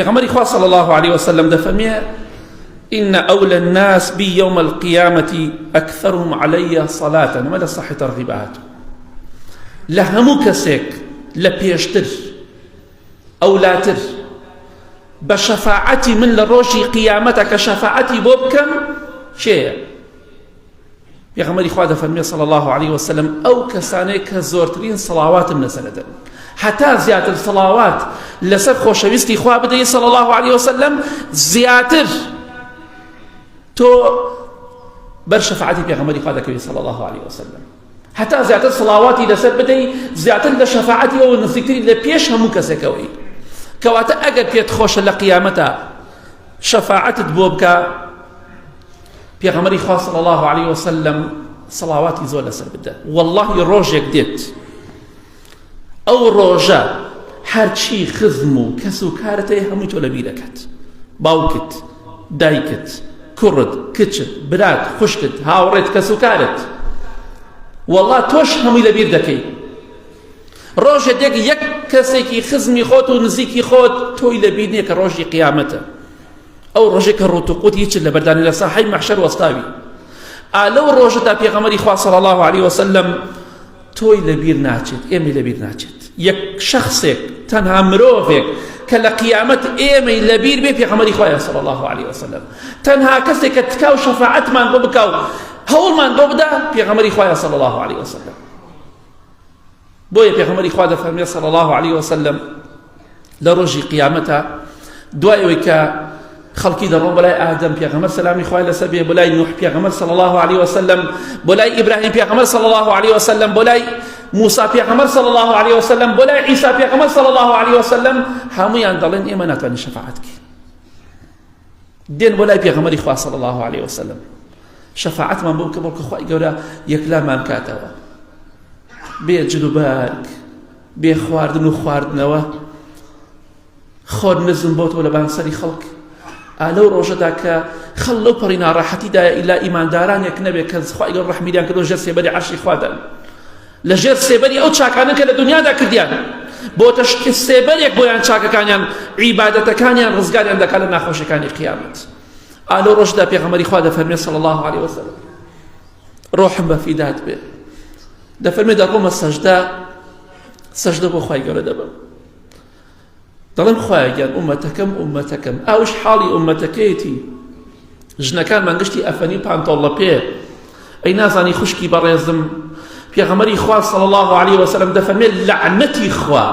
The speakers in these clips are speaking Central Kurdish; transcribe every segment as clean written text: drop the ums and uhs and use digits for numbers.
پێغەمبەری خوا صلی الله عليه وسلم دەفەرمێ إن أولى الناس بي يوم القيامة أكثرهم علي صلاة. ماذا صحيح ترغيبات لهمو كسيك لبيشتر أو لاتر بشفاعتي من لروشي قيامتك شفاعتي بوبكم شيء. پێغەمبەری خوا دەفەرمێ صلی الله عليه وسلم ئەو کەسانەی کە زۆرترین سڵاواتم لەسەر دەن حتا زیاتر سڵاوات لەسەر خۆشەویستی خوا بدەیت صلی الله عليه وسلم زیاتر تۆ بەر شەفاعەتی پێغەمبەری خوا دەکەوی صلی الله عليه وسلم حتا زیاتر سڵاواتی لەسەر بدەیت زیاتر لە شەفاعەتی ئەو نزیکتری لە پێش هەموو کەسێکەوەی کەواتە ئەگەر پێت خۆشە لە قیامەتە شەفاعەتت بۆ بکە پێغەمبەری خوا صلی الله عليه وسلم سڵاواتی زۆر لەسەر بدە والله ڕۆژێک دێت ئەو ڕۆژە هەرچی خزم و کەس و کارت هەیە هەمووی تۆ لەبیر دەکات باوکت دایکت کوڕت کچت برات خوشکت هاوڕێت کەس و کارت والله تۆش هەمووی لەبیر دەکەی ڕۆژێک یەک کەسێکی خزمی خۆت و نزیکی خۆت تۆی لەبیر نییە کە ڕۆژی قیامەتە ئەو ڕۆژێک کە ڕوت هیچ لە بەردانی لە ساحەی مەحشەر وەستاوی ئالەو ڕۆژەدا پێغەمبەری خوا صلی الله عليه وسلم تۆی لەبیر ناچێت ئێمەی لەبیر ناچێت یەک شەخسێک تەنها مرۆڤێک کە لە قیامەت ئێمەی لەبیر بێ پێغەمبەری خوایە صلی الله عليه وسلم تەنها کەسێک کە تکا و شەفاعەتمان بۆ بکا و هەوڵمان بۆ بدا پێغەمبەری خوایە صلی الله عليه وسلم بۆیە پێغەمبەری خوا دەفەرمێ صلی الله عليه وسلم لە ڕۆژی قیامەتە دوای ئەوەی کە خەڵکی دەڕۆن بەلای ئادەم پێغەمبەر سەلامی خوای لەسەر بێ بۆ لای نوح پێغەمبەر صلی الله عليه وسلم بۆ لای ئیبراهیم پێغەمبەر صلی الله عليه وسلم بۆ لای موسى پێغەمبەر صلی الله عليه وسلم بۆ لای عیسا پێغەمبەر صلی الله عليه وسلم هەموویان دەڵێن ئێمە ناتوانین شەفاعەت بکەین دێن بۆ لای پێغەمبەری خوا صلی الله عليه وسلم شەفاعەتمان بۆ بکە بەڵکو خوای گەورە یەکلامان کاتەوە بێ جل و بارک بێ خواردن و خواردنەوە خۆر نزم بۆ تۆ لە بانسەری خەڵک ئالەو ڕۆژەدا کە خەڵ لەو پەڕی ناڕەحەتیدایە ئیلا ئیماندارانێک نەبێت کە خوای گەورە ڕەحمیلیان کردو ژێر سێبەری عەرشی خوادان لە ژێر سێبەری ئەو چاکانە کە لە دنیادا کردیان بۆتە سێبەرێک بۆیان چاکەکانیان عیبادەتەکانیان ڕزگاریان دەکات لە ناخۆشیەکانی قیامەت ئالەو ڕۆژدا پێغەمبەری خوا دەفەرمێ صلی الله عليه وسلم ڕۆحم بە فیدات بێ دەفەرمێ دەڕۆمە سەجدە بۆ خوای گەورە دەبم دەڵێم خوایە گیان ئومەتەکەم ئەوش حاڵی ئومەتەکەیەتی ژنەکان مانگشتی ئەفەنی پانتۆڵ لە پێ ئەی نازانی خوشکی بەڕێزم پێغەمبەری خوا صلی الله عليه وسلم دەفەرمێ لعنەتی خوا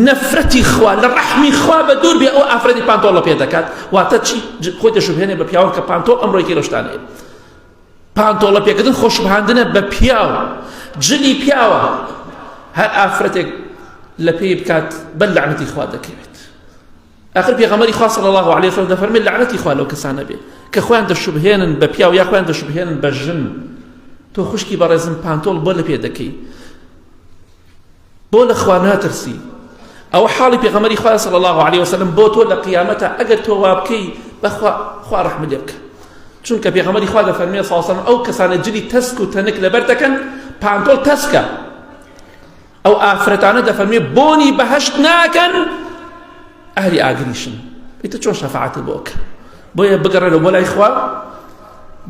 نەفرەتی خوا لە ڕەحمی خوا بە دوور بێ ئەو ئافرەتی پانتۆڵ لە پێ دەکات واتە چی خۆی دەشوبهێنێ بە پیاوە کە پانتۆڵ ئەمڕۆیەکی لە شتانەیە پانتۆڵ لە پێکردن خۆشبهاندنە بە پیاوە جلی پیاوە هەر ئافرەتێک لە پێی بکات بەر لعنەتی خوا دەکەوێت آخر پێغەمبەری خوا صلی الله عليه وسلم دەفەرمێ لعنەتی خوا لەو کەسانە بێ کە خۆیان دەشوبهێنن بە پیاو یا خۆیان دەشوبهێنن بە ژن تۆ خوشکی بەڕێزم پانتۆڵ بۆ لە پێ دەکەی بۆ لە خوا ناترسی ئەو حاڵی پێغەمبەری خوا صلی الله عليه وسلم بۆ تۆ لە قیامەتە ئەگەر تۆ وا بکەی بەخوا خوا ڕەحمت لێ بکە چونکە پێغەمبەری خوا دەفەرمێ صلی الله عليه وسلم ئەو کەسانە جلی تەسک و تەنک لەبەر دەکەن پانتۆڵ تەسکە ئەو ئافرەتانە دەفەرمێ بۆنی بەهەشت ناکەن ئەهلی ئاگریشن ئیتر چۆن شەفاعەتت بۆ بکە بۆیە بگەڕێنەوە بۆ لای خوا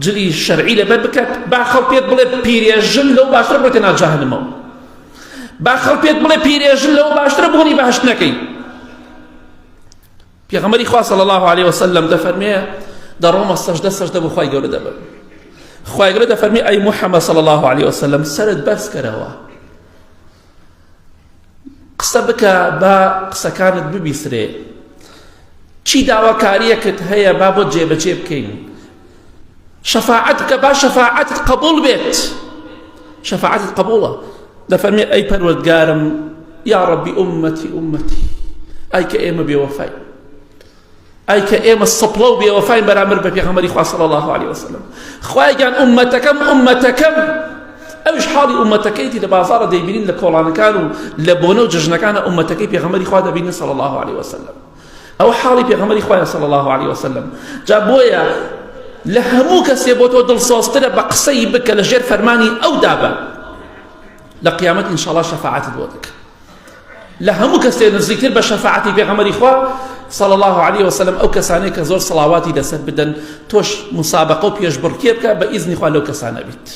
جلی شەرعی لەبەر بکات با خەڵ پێت بڵێ پیرێژن لەو باشترە بڕێتە ناو جەهەنەمەوە با خەڵ پێت بڵێ پیرێژن لەو باشترە بۆنی بەهەشت نەکەی پێغەمبەری خوا صلی الله عليه وسلم دەفەرمێ دەڕۆمە سەجدە بۆ خوای گەورە دەبم خوای گەورە دەفەرمێ ئەی موحەممەد صلی الله عليه وسلم سەرت بەرز کەرەوە قسە بکە با قسەکانت ببیسرێ چی داواکاریەکت هەیە با بۆ جێبەجێ بکەین شەفاعەت بکە با شەفاعەتت قبول بێت شەفاعەتت قبوڵە دەفەرمێ ئەی پەروەردگارم یا ڕەبی ئومەتی ئەی کە ئێمە بێوەفاین ئەی کە ئێمە سەپڵە و بێوەفاین بەرامبەر بە پێغەمبەری خوا صلی الله عليه وسلم خوای گیان ئومەتەکەم ئەوش حاڵی ئومەتەکەیتی لە بازاڕە دەیبینین لە کۆڵانەکان و لە بۆنە و جژنەکانە ئومەتەکەی پێغەمبەری خوا دەبینن صلی الله عليه وسلم ئەو حاڵی پێغەمبەری خوایە صلی الله عليه وسلم جا بۆیە لە هەموو کەسێ بۆ تۆ دڵسۆزترە بە قسەی بکە لە ژێر فەرمانی ئەو دابە لە قیامەت ئینشاءالله شەفاعەتت بۆ دەکە لهمو كسي نزيكتر بشفاعتي بيغمري خوا صلى الله عليه وسلم أو كساني كزور صلواتي لسر بدن توش مسابقة وبيجبر كيبكا بإذن خوا لو كسانا بيت